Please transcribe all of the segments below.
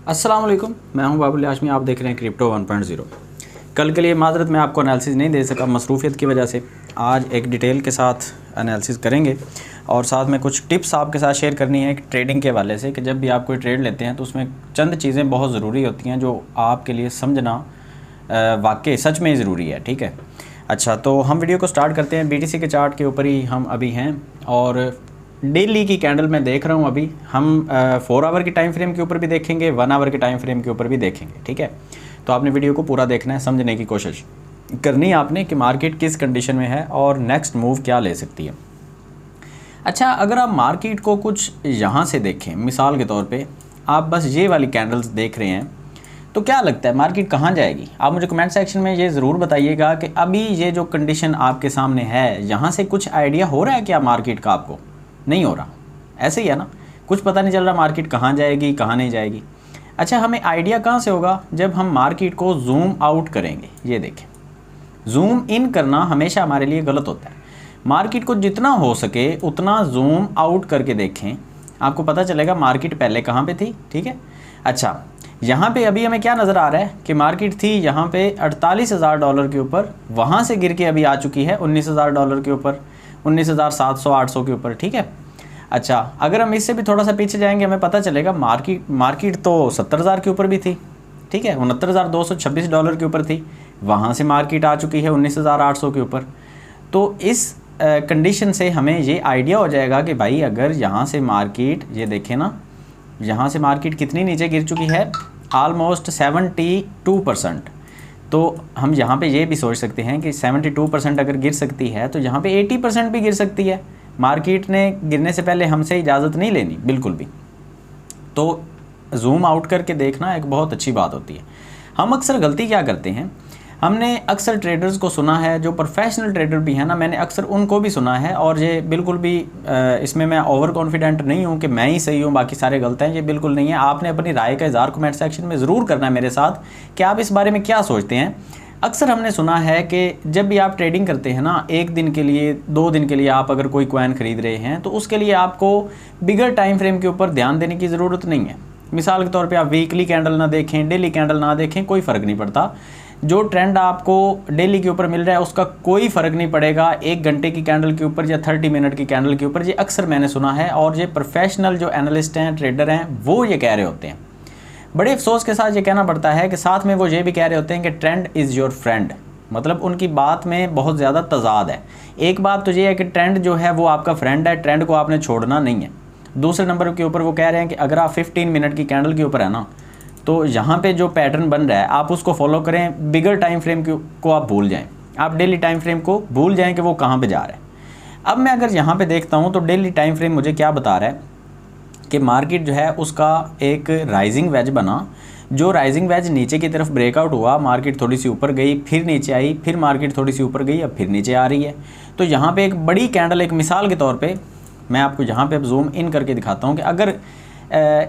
अस्सलाम वालेकुम, मैं हूं बाबुल हाशमी। आप देख रहे हैं क्रिप्टो 1.0। कल के लिए माजरत मैं आपको एनालिसिस नहीं दे सका मसरूफियत की वजह से। आज एक डिटेल के साथ एनालिसिस करेंगे और साथ में कुछ टिप्स आपके साथ शेयर करनी है ट्रेडिंग के हवाले से कि जब भी आप कोई ट्रेड लेते हैं तो उसमें चंद चीज़ें बहुत ज़रूरी होती हैं जो आपके लिए समझना वाकई सच में ज़रूरी है। ठीक है, अच्छा तो हम वीडियो को स्टार्ट करते हैं। BTC के चार्ट के ऊपर ही हम अभी हैं और डेली की कैंडल मैं देख रहा हूँ। अभी हम 4 आवर की टाइम फ्रेम के ऊपर भी देखेंगे, 1 आवर के टाइम फ्रेम के ऊपर भी देखेंगे। ठीक है, तो आपने वीडियो को पूरा देखना है, समझने की कोशिश करनी है आपने कि मार्केट किस कंडीशन में है और नेक्स्ट मूव क्या ले सकती है। अच्छा, अगर आप मार्केट को कुछ यहाँ से देखें, मिसाल के तौर पे आप बस ये वाली कैंडल्स देख रहे हैं तो क्या लगता है मार्केट कहाँ जाएगी? आप मुझे कमेंट सेक्शन में ये ज़रूर बताइएगा कि अभी ये जो कंडीशन आपके सामने है यहाँ से कुछ आइडिया हो रहा है क्या मार्केट का? आपको नहीं हो रहा, ऐसे ही है ना, कुछ पता नहीं चल रहा मार्केट कहाँ जाएगी कहाँ नहीं जाएगी। अच्छा, हमें आइडिया कहाँ से होगा? जब हम मार्केट को जूम आउट करेंगे। ये देखें, जूम इन करना हमेशा हमारे लिए गलत होता है। मार्केट को जितना हो सके उतना जूम आउट करके देखें, आपको पता चलेगा मार्केट पहले कहाँ पे थी। ठीक है, अच्छा यहाँ पे अभी हमें क्या नज़र आ रहा है कि मार्केट थी यहाँ पे $48,000 के ऊपर, वहाँ से गिर के अभी आ चुकी है $19,000 के ऊपर, 19,700-800 के ऊपर। ठीक है, अच्छा अगर हम इससे भी थोड़ा सा पीछे जाएंगे हमें पता चलेगा मार्केट तो 70,000 के ऊपर भी थी। ठीक है, $69,226 के ऊपर थी, वहाँ से मार्केट आ चुकी है 19,800 के ऊपर। तो इस कंडीशन से हमें ये आइडिया हो जाएगा कि भाई अगर यहाँ से मार्केट, ये देखें ना, यहाँ से मार्केट कितनी नीचे गिर चुकी है, ऑलमोस्ट 72%। तो हम यहाँ पे ये भी सोच सकते हैं कि 72% अगर गिर सकती है तो यहाँ पे 80% भी गिर सकती है। मार्केट ने गिरने से पहले हमसे इजाज़त नहीं लेनी बिल्कुल भी। तो जूम आउट करके देखना एक बहुत अच्छी बात होती है। हम अक्सर गलती क्या करते हैं, हमने अक्सर ट्रेडर्स को सुना है जो प्रोफेशनल ट्रेडर भी हैं ना, मैंने अक्सर उनको भी सुना है, और ये बिल्कुल भी इसमें मैं ओवर कॉन्फिडेंट नहीं हूँ कि मैं ही सही हूँ बाकी सारे गलत हैं, ये बिल्कुल नहीं है। आपने अपनी राय का इज़हार कमेंट सेक्शन में ज़रूर करना है मेरे साथ कि आप इस बारे में क्या सोचते हैं। अक्सर हमने सुना है कि जब भी आप ट्रेडिंग करते हैं ना, 1 दिन के लिए 2 दिन के लिए आप अगर कोई कॉइन ख़रीद रहे हैं तो उसके लिए आपको बिगर टाइम फ्रेम के ऊपर ध्यान देने की ज़रूरत नहीं है। मिसाल के तौर पे आप वीकली कैंडल ना देखें, डेली कैंडल ना देखें, कोई फ़र्क नहीं पड़ता। जो ट्रेंड आपको डेली के ऊपर मिल रहा है उसका कोई फ़र्क नहीं पड़ेगा 1 घंटे की कैंडल के ऊपर या 30 मिनट की कैंडल के ऊपर। ये अक्सर मैंने सुना है और ये प्रोफेशनल जो एनालिस्ट हैं, ट्रेडर हैं, वो ये कह रहे होते हैं। बड़े अफसोस के साथ ये कहना पड़ता है कि साथ में वो ये भी कह रहे होते हैं कि ट्रेंड इज़ योर फ्रेंड। मतलब उनकी बात में बहुत ज़्यादा तजाद है। एक बात तो ये है कि ट्रेंड जो है वो आपका फ्रेंड है, ट्रेंड को आपने छोड़ना नहीं है। दूसरे नंबर के ऊपर वो कह रहे हैं कि अगर आप 15 मिनट की कैंडल के ऊपर है ना, तो यहाँ पे जो पैटर्न बन रहा है आप उसको फॉलो करें, बिगर टाइम फ्रेम को आप भूल जाएं, आप डेली टाइम फ्रेम को भूल जाएं कि वो कहाँ पे जा रहा है। अब मैं अगर यहाँ पे देखता हूँ तो डेली टाइम फ्रेम मुझे क्या बता रहा है कि मार्केट जो है उसका एक राइजिंग वेज बना। जो राइजिंग वेज नीचे की तरफ ब्रेकआउट हुआ, मार्केट थोड़ी सी ऊपर गई, फिर नीचे आई, फिर मार्केट थोड़ी सी ऊपर गई, अब फिर नीचे आ रही है। तो यहाँ पर एक बड़ी कैंडल, एक मिसाल के तौर पर मैं आपको यहाँ पर जूम इन करके दिखाता हूँ कि अगर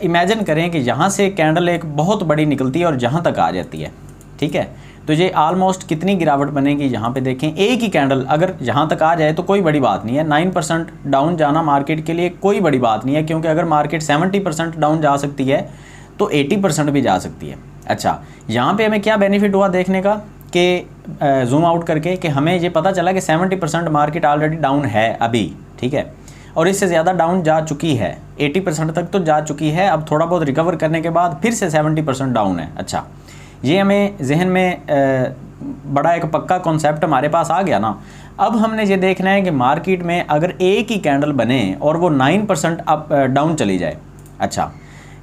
इमेजिन करें कि यहाँ से कैंडल एक बहुत बड़ी निकलती है और जहाँ तक आ जाती है। ठीक है, तो ये ऑलमोस्ट कितनी गिरावट बनेगी यहाँ पे देखें। एक ही कैंडल अगर यहाँ तक आ जाए तो कोई बड़ी बात नहीं है, 9% डाउन जाना मार्केट के लिए कोई बड़ी बात नहीं है, क्योंकि अगर मार्केट 70% डाउन जा सकती है तो 80% भी जा सकती है। अच्छा, यहाँ पर हमें क्या बेनिफिट हुआ देखने का कि जूम आउट करके कि हमें ये पता चला कि 70% मार्केट ऑलरेडी डाउन है अभी। ठीक है, और इससे ज़्यादा डाउन जा चुकी है, 80% तक तो जा चुकी है, अब थोड़ा बहुत रिकवर करने के बाद फिर से 70% डाउन है। अच्छा, ये हमें जहन में बड़ा एक पक्का कॉन्सेप्ट हमारे पास आ गया ना। अब हमने ये देखना है कि मार्केट में अगर एक ही कैंडल बने और वो 9% अप डाउन चली जाए। अच्छा,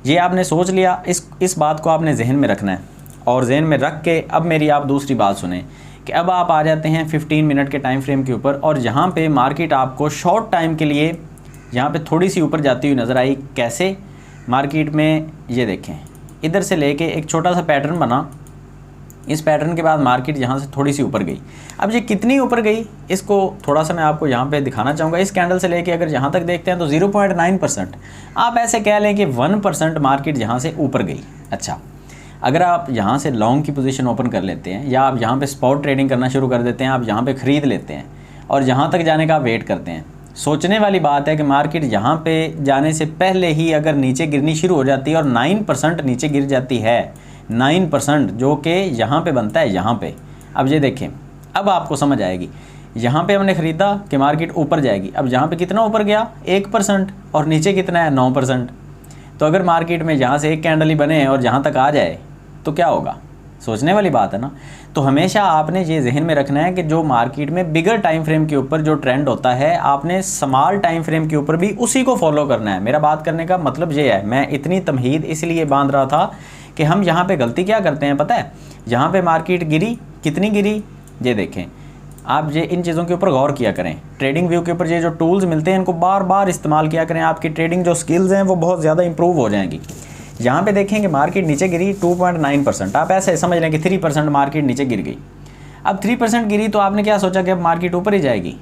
ये आपने सोच लिया, इस बात को आपने जहन में रखना है, और जहन में रख के अब मेरी आप दूसरी बात सुने कि अब आप आ जाते हैं 15 मिनट के टाइम फ्रेम के ऊपर, और यहाँ पे मार्केट आपको शॉर्ट टाइम के लिए यहाँ पे थोड़ी सी ऊपर जाती हुई नज़र आई। कैसे? मार्केट में ये देखें, इधर से लेके एक छोटा सा पैटर्न बना, इस पैटर्न के बाद मार्केट यहाँ से थोड़ी सी ऊपर गई। अब ये कितनी ऊपर गई इसको थोड़ा सा मैं आपको यहाँ पे दिखाना चाहूँगा। इस कैंडल से लेके अगर यहाँ तक देखते हैं तो 0.9%, आप ऐसे कह लें कि 1% मार्केट यहाँ से ऊपर गई। अच्छा, अगर आप यहाँ से लॉन्ग की पोजीशन ओपन कर लेते हैं या आप यहाँ पे स्पॉट ट्रेडिंग करना शुरू कर देते हैं, आप यहाँ पे ख़रीद लेते हैं और यहाँ तक जाने का आप वेट करते हैं, सोचने वाली बात है कि मार्केट यहाँ पे जाने से पहले ही अगर नीचे गिरनी शुरू हो जाती है और 9% नीचे गिर जाती है, 9% जो कि यहाँ पे बनता है यहाँ पे। अब ये देखें, अब आपको समझ आएगी। यहाँ पे हमने ख़रीदा कि मार्केट ऊपर जाएगी, अब यहाँ पे कितना ऊपर गया 1% और नीचे कितना है 9%। तो अगर मार्केट में यहाँ से एक कैंडल ही बने और जहाँ तक आ जाए तो क्या होगा, सोचने वाली बात है ना। तो हमेशा आपने ये जहन में रखना है कि जो मार्केट में बिगर टाइम फ्रेम के ऊपर जो ट्रेंड होता है, आपने स्मॉल टाइम फ्रेम के ऊपर भी उसी को फॉलो करना है। मेरा बात करने का मतलब ये है, मैं इतनी तमहीद इसलिए बांध रहा था कि हम यहाँ पे गलती क्या करते हैं पता है। यहाँ पे मार्केट गिरी, कितनी गिरी ये देखें आप, ये इन चीज़ों के ऊपर गौर किया करें। ट्रेडिंग व्यू के ऊपर ये जो टूल्स मिलते हैं इनको बार बार इस्तेमाल किया करें, आपकी ट्रेडिंग जो स्किल्स हैं वो बहुत ज़्यादा इंप्रूव हो जाएंगी। यहाँ पे देखें कि मार्केट नीचे गिरी 2.9%, आप ऐसे समझ लें कि 3% मार्केट नीचे गिर गई। अब 3% गिरी तो आपने क्या सोचा कि अब मार्केट ऊपर ही जाएगी।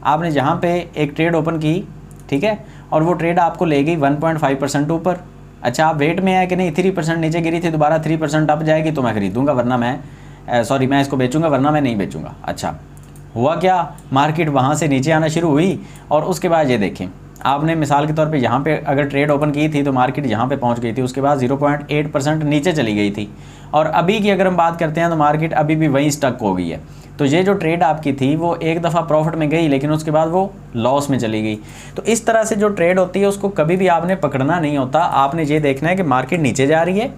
आपने जहाँ पे एक ट्रेड ओपन की, ठीक है, और वो ट्रेड आपको ले गई 1.5% ऊपर। अच्छा, आप वेट में है कि नहीं 3% नीचे गिरी थी, दोबारा 3% अप जाएगी तो मैं खरीदूंगा, वरना मैं मैं इसको बेचूंगा, वरना मैं नहीं बेचूंगा। अच्छा, हुआ क्या, मार्केट वहाँ से नीचे आना शुरू हुई और उसके बाद ये देखें आपने मिसाल के तौर पे यहाँ पे अगर ट्रेड ओपन की थी तो मार्केट यहाँ पे पहुँच गई थी, उसके बाद 0.8% नीचे चली गई थी। और अभी की अगर हम बात करते हैं तो मार्केट अभी भी वहीं स्टक हो गई है। तो ये जो ट्रेड आपकी थी वो एक दफ़ा प्रॉफिट में गई लेकिन उसके बाद वो लॉस में चली गई। तो इस तरह से जो ट्रेड होती है उसको कभी भी आपने पकड़ना नहीं होता। आपने ये देखना है कि मार्केट नीचे जा रही है,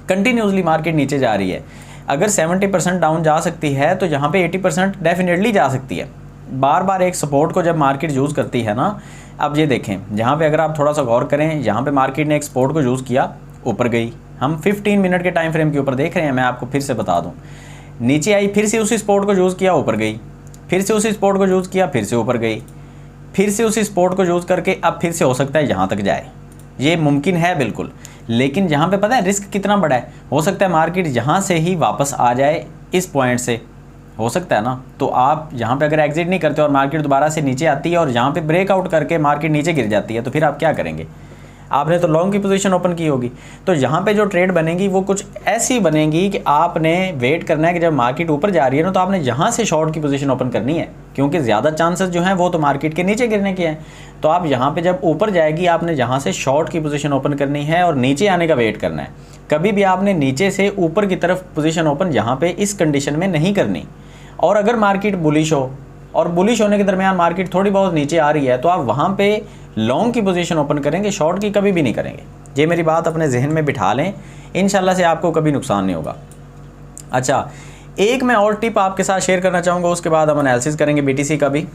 कंटिन्यूसली मार्केट नीचे जा रही है। अगर 70% डाउन जा सकती है तो यहाँ पे 80% डेफिनेटली जा सकती है। बार बार एक सपोर्ट को जब मार्केट यूज़ करती है ना, अब ये देखें यहाँ पे अगर आप थोड़ा सा गौर करें, यहाँ पे मार्केट ने एक सपोर्ट को यूज़ किया, ऊपर गई। हम 15 मिनट के टाइम फ्रेम के ऊपर देख रहे हैं, मैं आपको फिर से बता दूँ। नीचे आई, फिर से उसी सपोर्ट को यूज़ किया, ऊपर गई, फिर से उसी सपोर्ट को यूज़ किया, फिर से ऊपर गई, फिर से उसी सपोर्ट को यूज़ करके अब फिर से हो सकता है यहाँ तक जाए। ये मुमकिन है बिल्कुल, लेकिन यहाँ पे पता है रिस्क कितना बड़ा है। हो सकता है मार्केट यहाँ से ही वापस आ जाए, इस पॉइंट से हो सकता है ना। तो आप यहाँ पे अगर एग्जिट नहीं करते और मार्केट दोबारा से नीचे आती है और यहाँ पे ब्रेकआउट करके मार्केट नीचे गिर जाती है तो फिर आप क्या करेंगे। आपने तो लॉन्ग की पोजीशन ओपन की होगी। तो यहाँ पे जो ट्रेड बनेगी वो कुछ ऐसी बनेगी कि आपने वेट करना है कि जब मार्केट ऊपर जा रही है ना तो आपने यहाँ से शॉर्ट की पोजीशन ओपन करनी है, क्योंकि ज़्यादा चांसेस जो हैं वो तो मार्केट के नीचे गिरने के हैं। तो आप यहाँ पे जब ऊपर जाएगी आपने यहाँ से शॉर्ट की पोजीशन ओपन करनी है और नीचे आने का वेट करना है। कभी भी आपने नीचे से ऊपर की तरफ पोजीशन ओपन यहाँ पे इस कंडीशन में नहीं करनी। और अगर मार्केट बुलिश हो और बुलिश होने के दरमियान मार्केट थोड़ी बहुत नीचे आ रही है तो आप वहाँ पे लॉन्ग की पोजीशन ओपन करेंगे, शॉर्ट की कभी भी नहीं करेंगे। ये मेरी बात अपने जहन में बिठा लें, इंशाल्लाह से आपको कभी नुकसान नहीं होगा। अच्छा, एक मैं और टिप आपके साथ शेयर करना चाहूँगा, उसके बाद हम एनालिसिस करेंगे BTC का भी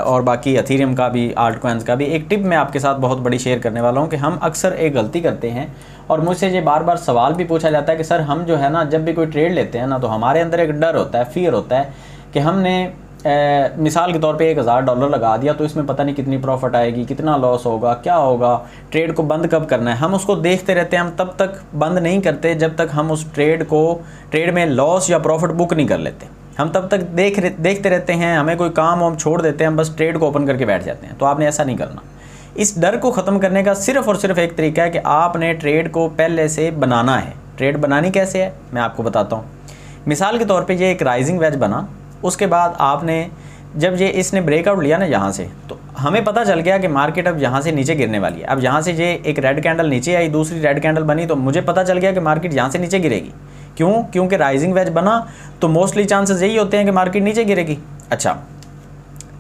और बाकी एथेरियम का भी, आल्ट कॉइन्स का भी। एक टिप मैं आपके साथ बहुत बड़ी शेयर करने वाला हूँ कि हम अक्सर एक गलती करते हैं और मुझसे ये बार बार सवाल भी पूछा जाता है कि सर हम जो है ना जब भी कोई ट्रेड लेते हैं ना तो हमारे अंदर एक डर होता है, फियर होता है कि हमने मिसाल के तौर पे $1000 लगा दिया तो इसमें पता नहीं कितनी प्रॉफिट आएगी, कितना लॉस होगा, क्या होगा, ट्रेड को बंद कब करना है। हम उसको देखते रहते हैं, हम तब तक बंद नहीं करते जब तक हम उस ट्रेड में लॉस या प्रॉफिट बुक नहीं कर लेते। हम तब तक देखते रहते हैं, हमें कोई काम हम छोड़ देते हैं, बस ट्रेड को ओपन करके बैठ जाते हैं। तो आपने ऐसा नहीं करना। इस डर को ख़त्म करने का सिर्फ़ और सिर्फ एक तरीका है कि आपने ट्रेड को पहले से बनाना है। ट्रेड बनानी कैसे है मैं आपको बताता हूँ। मिसाल के तौर पे ये एक राइजिंग वेज बना, उसके बाद आपने जब ये इसने ब्रेकआउट लिया ना यहाँ से, तो हमें पता चल गया कि मार्केट अब यहाँ से नीचे गिरने वाली है। अब यहाँ से ये एक रेड कैंडल नीचे आई, दूसरी रेड कैंडल बनी, तो मुझे पता चल गया कि मार्केट यहाँ से नीचे गिरेगी। क्यों? क्योंकि राइजिंग वेज बना तो मोस्टली चांसेस यही होते हैं कि मार्केट नीचे गिरेगी। अच्छा,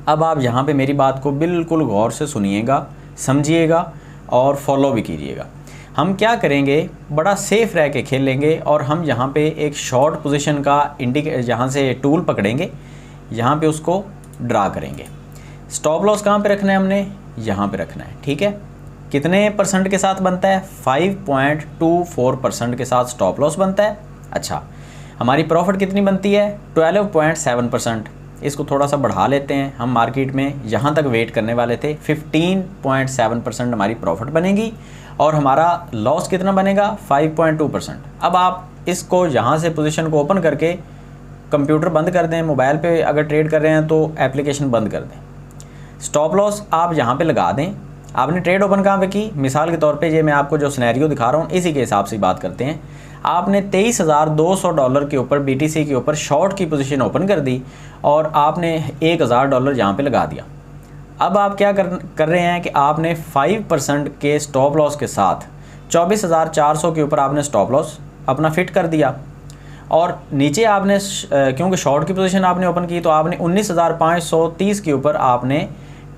अब आप यहाँ पे मेरी बात को बिल्कुल गौर से सुनिएगा, समझिएगा और फॉलो भी कीजिएगा। हम क्या करेंगे, बड़ा सेफ रह के खेलेंगे और हम यहाँ पे एक शॉर्ट पोजीशन का यहाँ से टूल पकड़ेंगे, यहाँ पे उसको ड्रा करेंगे। स्टॉप लॉस कहाँ पे रखना है हमने, यहाँ पे रखना है। ठीक है, कितने परसेंट के साथ बनता है, 5.24% के साथ स्टॉप लॉस बनता है। अच्छा, हमारी प्रॉफिट कितनी बनती है, 12.7%। इसको थोड़ा सा बढ़ा लेते हैं, हम मार्केट में यहाँ तक वेट करने वाले थे। 15.7% हमारी प्रॉफिट बनेगी और हमारा लॉस कितना बनेगा, 5.2%। अब आप इसको यहाँ से पोजीशन को ओपन करके कंप्यूटर बंद कर दें, मोबाइल पे अगर ट्रेड कर रहे हैं तो एप्लीकेशन बंद कर दें। स्टॉप लॉस आप यहाँ पे लगा दें। आपने ट्रेड ओपन कहाँ पे की, मिसाल के तौर पे ये मैं आपको जो सिनेरियो दिखा रहा हूँ इसी के हिसाब से बात करते हैं। आपने $23,200 के ऊपर BTC के ऊपर शॉर्ट की पोजीशन ओपन कर दी और आपने $1,000 यहाँ पे लगा दिया। अब आप क्या कर रहे हैं कि आपने 5% के स्टॉप लॉस के साथ 24,400 के ऊपर आपने स्टॉप लॉस अपना फिट कर दिया, और नीचे आपने क्योंकि शॉर्ट की पोजीशन आपने ओपन की तो आपने 19,530 के ऊपर आपने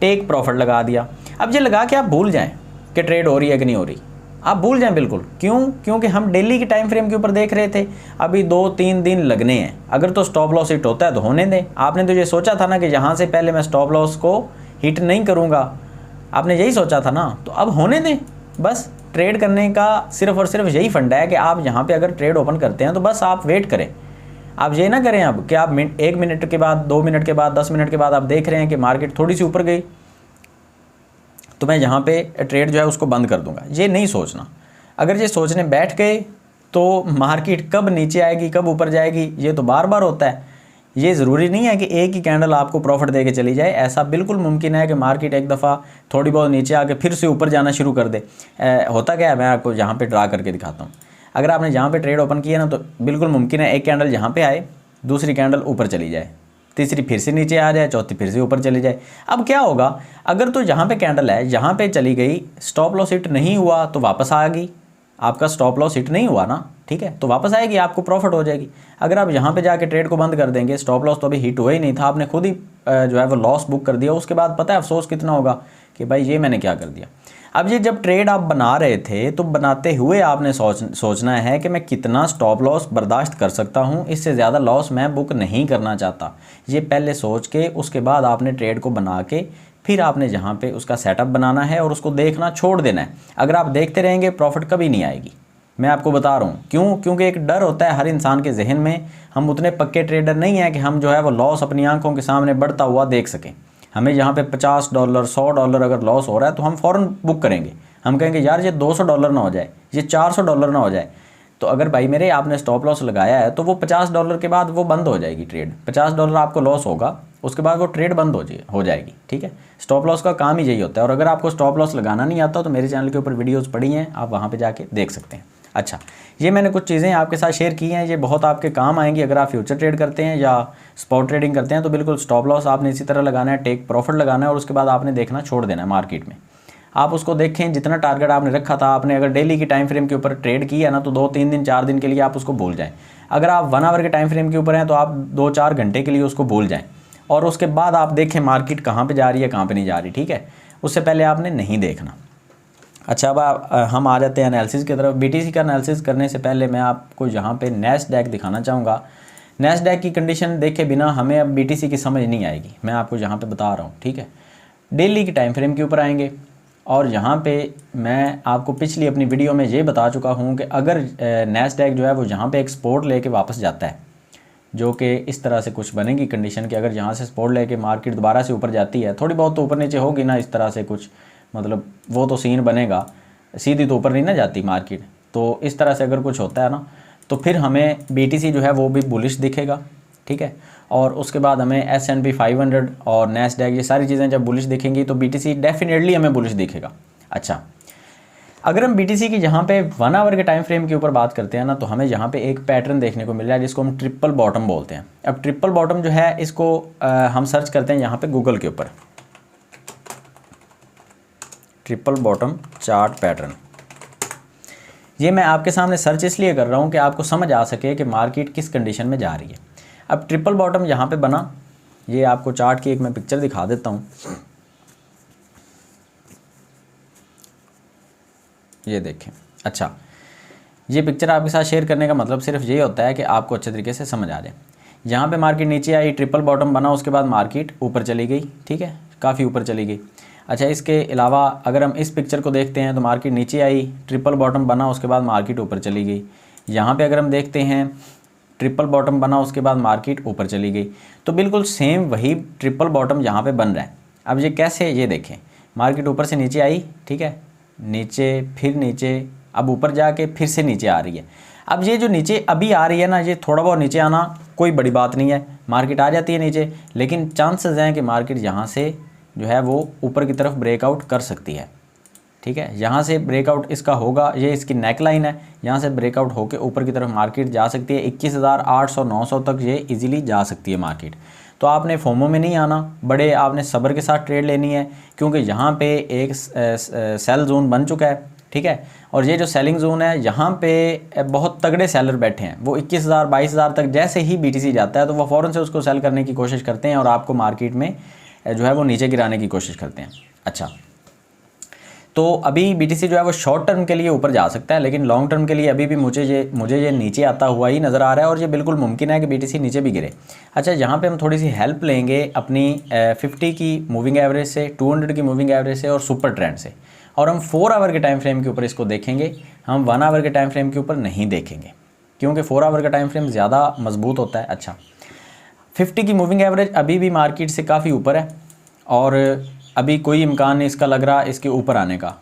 टेक प्रॉफिट लगा दिया। अब ये लगा के आप भूल जाएं कि ट्रेड हो रही है कि नहीं हो रही, आप भूल जाएं बिल्कुल। क्यों? क्योंकि हम डेली की टाइम फ्रेम के ऊपर देख रहे थे, अभी 2-3 दिन लगने हैं। अगर तो स्टॉप लॉस हिट होता है तो होने दें। आपने तो ये सोचा था ना कि यहाँ से पहले मैं स्टॉप लॉस को हिट नहीं करूँगा, आपने यही सोचा था ना, तो अब होने दें। बस ट्रेड करने का सिर्फ और सिर्फ यही फंडा है कि आप यहाँ पे अगर ट्रेड ओपन करते हैं तो बस आप वेट करें। आप ये ना करें अब कि आप 1 मिनट के बाद, 2 मिनट के बाद, 10 मिनट के बाद आप देख रहे हैं कि मार्केट थोड़ी सी ऊपर गई तो मैं यहाँ पे ट्रेड जो है उसको बंद कर दूंगा। ये नहीं सोचना। अगर ये सोचने बैठ गए तो मार्केट कब नीचे आएगी कब ऊपर जाएगी ये तो बार बार होता है। ये ज़रूरी नहीं है कि एक ही कैंडल आपको प्रॉफिट दे के चली जाए। ऐसा बिल्कुल मुमकिन है कि मार्केट एक दफ़ा थोड़ी बहुत नीचे आके फिर से ऊपर जाना शुरू कर दे। होता क्या है, मैं आपको यहाँ पे ड्रा करके दिखाता हूँ। अगर आपने यहाँ पे ट्रेड ओपन किया ना तो बिल्कुल मुमकिन है एक कैंडल यहाँ पे आए, दूसरी कैंडल ऊपर चली जाए, तीसरी फिर से नीचे आ जाए, चौथी फिर से ऊपर चली जाए। अब क्या होगा, अगर तो यहाँ पे कैंडल है, यहाँ पे चली गई, स्टॉप लॉस हिट नहीं हुआ तो वापस आ गई, आपका स्टॉप लॉस हिट नहीं हुआ ना, ठीक है, तो वापस आएगी, आपको प्रॉफिट हो जाएगी। अगर आप यहाँ पे जाके ट्रेड को बंद कर देंगे, स्टॉप लॉस तो अभी हिट हुआ ही नहीं था, आपने खुद ही जो है वो लॉस बुक कर दिया, उसके बाद पता है अफसोस कितना होगा कि भाई ये मैंने क्या कर दिया। अब ये जब ट्रेड आप बना रहे थे तो बनाते हुए आपने सोचना है कि मैं कितना स्टॉप लॉस बर्दाश्त कर सकता हूँ, इससे ज़्यादा लॉस मैं बुक नहीं करना चाहता। ये पहले सोच के उसके बाद आपने ट्रेड को बना के फिर आपने जहाँ पे उसका सेटअप बनाना है और उसको देखना छोड़ देना है। अगर आप देखते रहेंगे प्रॉफिट कभी नहीं आएगी, मैं आपको बता रहा हूँ। क्यों? क्योंकि एक डर होता है हर इंसान के जहन में। हम उतने पक्के ट्रेडर नहीं हैं कि हम जो है वो लॉस अपनी आंखों के सामने बढ़ता हुआ देख सकें। हमें यहाँ पे $50, $100 अगर लॉस हो रहा है तो हम फ़ौरन बुक करेंगे। हम कहेंगे यार ये $200 ना हो जाए, ये $400 ना हो जाए। तो अगर भाई मेरे आपने स्टॉप लॉस लगाया है तो वो $50 के बाद वो बंद हो जाएगी ट्रेड। $50 आपको लॉस होगा, उसके बाद वो ट्रेड बंद हो जाएगी, ठीक है। स्टॉप लॉस का काम ही यही होता है। और अगर आपको स्टॉप लॉस लगाना नहीं आता तो मेरे चैनल के ऊपर वीडियोज़ पड़ी हैं, आप वहाँ पर जाके देख सकते हैं। अच्छा, ये मैंने कुछ चीज़ें आपके साथ शेयर की हैं, ये बहुत आपके काम आएंगी। अगर आप फ्यूचर ट्रेड करते हैं या स्पॉट ट्रेडिंग करते हैं तो बिल्कुल स्टॉप लॉस आपने इसी तरह लगाना है, टेक प्रॉफिट लगाना है और उसके बाद आपने देखना छोड़ देना है मार्केट में। आप उसको देखें, जितना टारगेट आपने रखा था, आपने अगर डेली की टाइम फ्रेम के ऊपर ट्रेड किया ना तो 2-3 दिन 4 दिन के लिए आप उसको भूल जाएँ। अगर आप 1 आवर के टाइम फ्रेम के ऊपर हैं तो आप 2-4 घंटे के लिए उसको भूल जाएँ और उसके बाद आप देखें मार्केट कहाँ पर जा रही है कहाँ पर नहीं जा रही, ठीक है। उससे पहले आपने नहीं देखना। अच्छा, अब हम आ जाते हैं एनालिसिस की तरफ। बीटीसी का एनालिसिस करने से पहले मैं आपको यहाँ पे नैस्डैक दिखाना चाहूँगा। नैस्डैक की कंडीशन देखे बिना हमें अब बीटीसी की समझ नहीं आएगी, मैं आपको यहाँ पे बता रहा हूँ, ठीक है। डेली की टाइम फ्रेम के ऊपर आएंगे और यहाँ पे मैं आपको पिछली अपनी वीडियो में ये बता चुका हूँ कि अगर नैस्डैक जो है वो यहाँ पर एक सपोर्ट लेके वापस जाता है, जो कि इस तरह से कुछ बनेगी कंडीशन कि अगर यहाँ से सपोर्ट लेके मार्केट दोबारा से ऊपर जाती है, थोड़ी बहुत तो ऊपर नीचे होगी ना, इस तरह से कुछ, मतलब वो तो सीन बनेगा, सीधी तो ऊपर नहीं ना जाती मार्केट। तो इस तरह से अगर कुछ होता है ना तो फिर हमें बीटीसी जो है वो भी बुलिश दिखेगा, ठीक है। और उसके बाद हमें S&P 500 और नैस्डैक, ये सारी चीज़ें जब बुलिश दिखेंगी तो बीटीसी डेफिनेटली हमें बुलिश दिखेगा। अच्छा, अगर हम बीटीसी की यहाँ पे 1 आवर के टाइम फ्रेम के ऊपर बात करते हैं ना तो हमें यहाँ पे एक पैटर्न देखने को मिल रहा है जिसको हम ट्रिपल बॉटम बोलते हैं। अब ट्रिपल बॉटम जो है इसको हम सर्च करते हैं यहाँ पे गूगल के ऊपर, ट्रिपल बॉटम चार्ट पैटर्न। ये मैं आपके सामने सर्च इसलिए कर रहा हूँ कि आपको समझ आ सके कि मार्केट किस कंडीशन में जा रही है। अब ट्रिपल बॉटम यहाँ पे बना, ये आपको चार्ट की एक मैं पिक्चर दिखा देता हूँ। ये देखें। अच्छा, ये पिक्चर आपके साथ शेयर करने का मतलब सिर्फ यही होता है कि आपको अच्छे तरीके से समझ आ जाए। यहाँ पे मार्केट नीचे आई, ट्रिपल बॉटम बना, उसके बाद मार्केट ऊपर चली गई, ठीक है, काफ़ी ऊपर चली गई। अच्छा, इसके अलावा अगर हम इस पिक्चर को देखते हैं तो मार्केट नीचे आई, ट्रिपल बॉटम बना, उसके बाद मार्केट ऊपर चली गई। यहाँ पे अगर हम देखते हैं ट्रिपल बॉटम बना, उसके बाद मार्केट ऊपर चली गई। तो बिल्कुल सेम वही ट्रिपल बॉटम यहाँ पे बन रहा है। अब ये कैसे, ये देखें, मार्केट ऊपर से नीचे आई, ठीक है, नीचे, फिर नीचे, अब ऊपर जाके फिर से नीचे आ रही है। अब ये जो नीचे अभी आ रही है ना, ये थोड़ा बहुत नीचे आना कोई बड़ी बात नहीं है, मार्केट आ जाती है नीचे, लेकिन चांसेस हैं कि मार्केट यहाँ से जो है वो ऊपर की तरफ ब्रेकआउट कर सकती है, ठीक है। यहाँ से ब्रेकआउट इसका होगा, ये इसकी नेक लाइन है, यहाँ से ब्रेकआउट होकर ऊपर की तरफ मार्केट जा सकती है। 21,800 900 तक ये इजीली जा सकती है मार्केट। तो आपने फोमो में नहीं आना, बड़े आपने सब्र के साथ ट्रेड लेनी है, क्योंकि यहाँ पे एक सेल जोन बन चुका है, ठीक है। और ये जो सेलिंग जोन है यहाँ पे बहुत तगड़े सेलर बैठे हैं, वो 21,000 22,000 तक जैसे ही BTC जाता है तो वो फ़ौरन से उसको सेल करने की कोशिश करते हैं और आपको मार्केट में जो है वो नीचे गिराने की कोशिश करते हैं। अच्छा, तो अभी BTC जो है वो शॉर्ट टर्म के लिए ऊपर जा सकता है, लेकिन लॉन्ग टर्म के लिए अभी भी मुझे ये नीचे आता हुआ ही नज़र आ रहा है और ये बिल्कुल मुमकिन है कि BTC नीचे भी गिरे। अच्छा, यहाँ पे हम थोड़ी सी हेल्प लेंगे अपनी 50 की मूविंग एवरेज से, 200 की मूविंग एवरेज से और सुपर ट्रेंड से, और हम 4 आवर के टाइम फ्रेम के ऊपर इसको देखेंगे। हम 1 आवर के टाइम फ्रेम के ऊपर नहीं देखेंगे, क्योंकि 4 आवर का टाइम फ्रेम ज़्यादा मजबूत होता है। अच्छा, 50 की मूविंग एवरेज अभी भी मार्केट से काफ़ी ऊपर है और अभी कोई इम्कान नहीं इसका लग रहा इसके ऊपर आने का।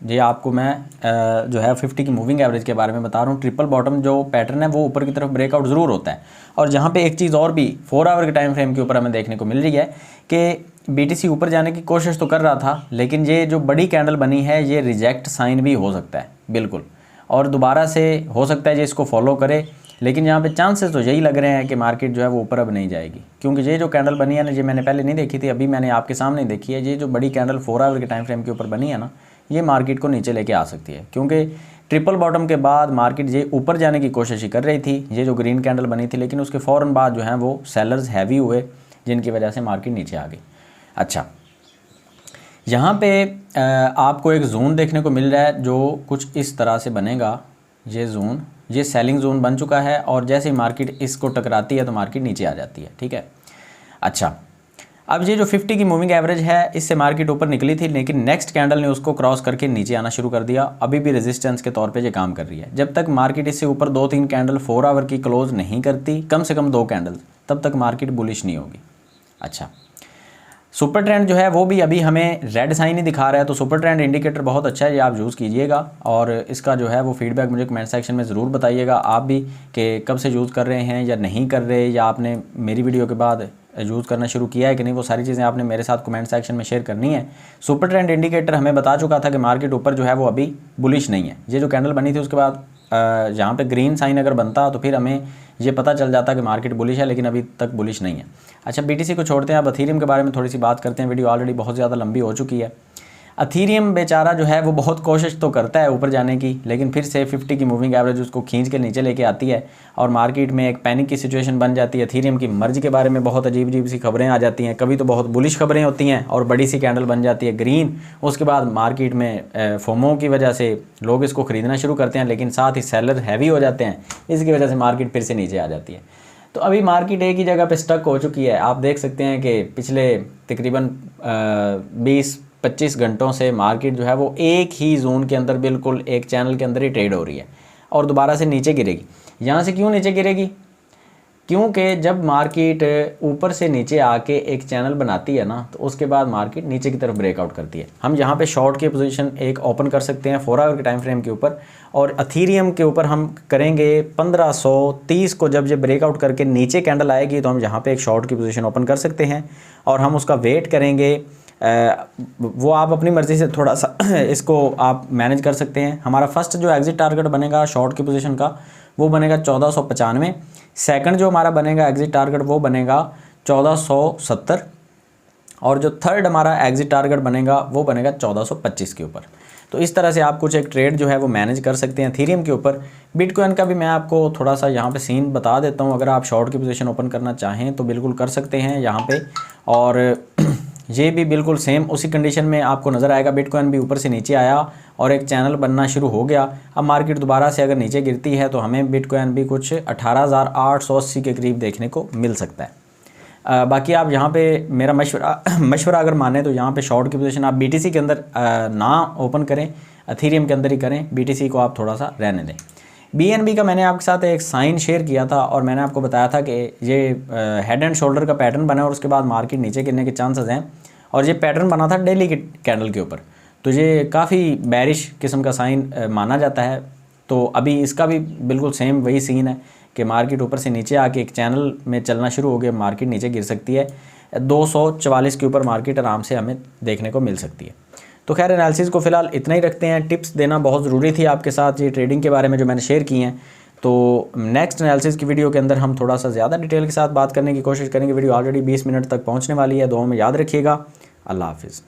ये आपको मैं जो है 50 की मूविंग एवरेज के बारे में बता रहा हूँ। ट्रिपल बॉटम जो पैटर्न है वो ऊपर की तरफ ब्रेकआउट ज़रूर होता है। और जहाँ पे एक चीज़ और भी 4 आवर के टाइम फ्रेम के ऊपर हमें देखने को मिल रही है कि BTC ऊपर जाने की कोशिश तो कर रहा था, लेकिन ये जो बड़ी कैंडल बनी है ये रिजेक्ट साइन भी हो सकता है बिल्कुल, और दोबारा से हो सकता है ये इसको फॉलो करे, लेकिन यहाँ पे चांसेस तो यही लग रहे हैं कि मार्केट जो है वो ऊपर अब नहीं जाएगी, क्योंकि ये जो कैंडल बनी है ना, ये मैंने पहले नहीं देखी थी, अभी मैंने आपके सामने देखी है। ये जो बड़ी कैंडल 4 आवर के टाइम फ्रेम के ऊपर बनी है ना, ये मार्केट को नीचे लेके आ सकती है, क्योंकि ट्रिपल बॉटम के बाद मार्केट ये ऊपर जाने की कोशिश ही कर रही थी, ये जो ग्रीन कैंडल बनी थी, लेकिन उसके फ़ौरन बाद जो है वो सेलर्स हैवी हुए, जिनकी वजह से मार्केट नीचे आ गई। अच्छा, यहाँ पे आपको एक जोन देखने को मिल रहा है जो कुछ इस तरह से बनेगा। ये जोन, ये सेलिंग जोन बन चुका है और जैसे ही मार्केट इसको टकराती है तो मार्केट नीचे आ जाती है, ठीक है। अच्छा, अब ये जो 50 की मूविंग एवरेज है, इससे मार्केट ऊपर निकली थी, लेकिन नेक्स्ट कैंडल ने उसको क्रॉस करके नीचे आना शुरू कर दिया। अभी भी रेजिस्टेंस के तौर पे ये काम कर रही है। जब तक मार्केट इससे ऊपर 2-3 कैंडल 4 आवर की क्लोज नहीं करती, कम से कम 2 कैंडल, तब तक मार्केट बुलिश नहीं होगी। अच्छा, सुपर ट्रेंड जो है वो भी अभी हमें रेड साइन ही दिखा रहा है, तो सुपर ट्रेंड इंडिकेटर बहुत अच्छा है, ये आप यूज़ कीजिएगा और इसका जो है वो फीडबैक मुझे कमेंट सेक्शन में ज़रूर बताइएगा आप भी कि कब से यूज़ कर रहे हैं या नहीं कर रहे, या आपने मेरी वीडियो के बाद यूज़ करना शुरू किया है कि नहीं। वो सारी चीज़ें आपने मेरे साथ कमेंट सेक्शन में शेयर करनी है। सुपर ट्रेंड इंडिकेटर हमें बता चुका था कि मार्केट ऊपर जो है वो अभी बुलिश नहीं है। ये जो कैंडल बनी थी उसके बाद जहाँ पे ग्रीन साइन अगर बनता तो फिर हमें ये पता चल जाता कि मार्केट बुलिश है, लेकिन अभी तक बुलिश नहीं है। अच्छा, BTC को छोड़ते हैं, अब अथीरियम के बारे में थोड़ी सी बात करते हैं। वीडियो ऑलरेडी बहुत ज़्यादा लंबी हो चुकी है। अथीरियम बेचारा जो है वो बहुत कोशिश तो करता है ऊपर जाने की, लेकिन फिर से 50 की मूविंग एवरेज उसको खींच के नीचे लेके आती है और मार्केट में एक पैनिक की सिचुएशन बन जाती है। अथीरियम की मर्ज के बारे में बहुत अजीब सी खबरें आ जाती हैं, कभी तो बहुत बुलिश खबरें होती हैं और बड़ी सी कैंडल बन जाती है ग्रीन। उसके बाद मार्केट में फोमो की वजह से लोग इसको ख़रीदना शुरू करते हैं, लेकिन साथ ही सेलर हैवी हो जाते हैं, इसकी वजह से मार्केट फिर से नीचे आ जाती है। तो अभी मार्केट एक ही जगह पे स्टक हो चुकी है। आप देख सकते हैं कि पिछले तकरीबन 20-25 घंटों से मार्केट जो है वो एक ही जोन के अंदर, बिल्कुल एक चैनल के अंदर ही ट्रेड हो रही है और दोबारा से नीचे गिरेगी। यहाँ से क्यों नीचे गिरेगी? क्योंकि जब मार्केट ऊपर से नीचे आके एक चैनल बनाती है ना, तो उसके बाद मार्केट नीचे की तरफ ब्रेकआउट करती है। हम यहाँ पे शॉर्ट की पोजीशन एक ओपन कर सकते हैं 4 आवर के टाइम फ्रेम के ऊपर, और अथीरियम के ऊपर हम करेंगे 1530 को। जब ये ब्रेकआउट करके नीचे कैंडल आएगी तो हम यहाँ पे एक शॉर्ट की पोजीशन ओपन कर सकते हैं और हम उसका वेट करेंगे। वो आप अपनी मर्ज़ी से थोड़ा सा इसको आप मैनेज कर सकते हैं। हमारा फर्स्ट जो एग्जिट टारगेट बनेगा शॉर्ट की पोजीशन का, वो बनेगा 1495। सेकंड जो हमारा बनेगा एग्जिट टारगेट वो बनेगा 1470, और जो थर्ड हमारा एग्जिट टारगेट बनेगा वो बनेगा 1425 के ऊपर। तो इस तरह से आप कुछ एक ट्रेड जो है वो मैनेज कर सकते हैं एथेरियम के ऊपर। बिटकॉइन का भी मैं आपको थोड़ा सा यहाँ पे सीन बता देता हूँ। अगर आप शॉर्ट की पोजीशन ओपन करना चाहें तो बिल्कुल कर सकते हैं यहाँ पे, और ये भी बिल्कुल सेम उसी कंडीशन में आपको नज़र आएगा। बिटकॉइन भी ऊपर से नीचे आया और एक चैनल बनना शुरू हो गया। अब मार्केट दोबारा से अगर नीचे गिरती है तो हमें बिटकॉइन भी कुछ 18,880 के करीब देखने को मिल सकता है। बाकी आप यहाँ पे मेरा मशवरा अगर माने तो यहाँ पे शॉर्ट की पोजीशन आप BTC के अंदर ना ओपन करें, एथेरियम के अंदर ही करें। BTC को आप थोड़ा सा रहने दें। BNB का मैंने आपके साथ एक साइन शेयर किया था और मैंने आपको बताया था कि ये हेड एंड शोल्डर का पैटर्न बना और उसके बाद मार्केट नीचे गिरने के चांसेस हैं, और ये पैटर्न बना था डेली के कैंडल के ऊपर। तो ये काफ़ी बैरिश किस्म का साइन माना जाता है। तो अभी इसका भी बिल्कुल सेम वही सीन है कि मार्केट ऊपर से नीचे आके एक चैनल में चलना शुरू हो गया, मार्केट नीचे गिर सकती है। 244 के ऊपर मार्केट आराम से हमें देखने को मिल सकती है। तो खैर एनालिसिस को फ़िलहाल इतना ही रखते हैं। टिप्स देना बहुत ज़रूरी थी आपके साथ ये ट्रेडिंग के बारे में जो मैंने शेयर की हैं। तो नेक्स्ट एनालिसिस की वीडियो के अंदर हम थोड़ा सा ज़्यादा डिटेल के साथ बात करने की कोशिश करेंगे। वीडियो ऑलरेडी 20 मिनट तक पहुँचने वाली है। दुआ में याद रखिएगा। अल्लाह हाफिज़।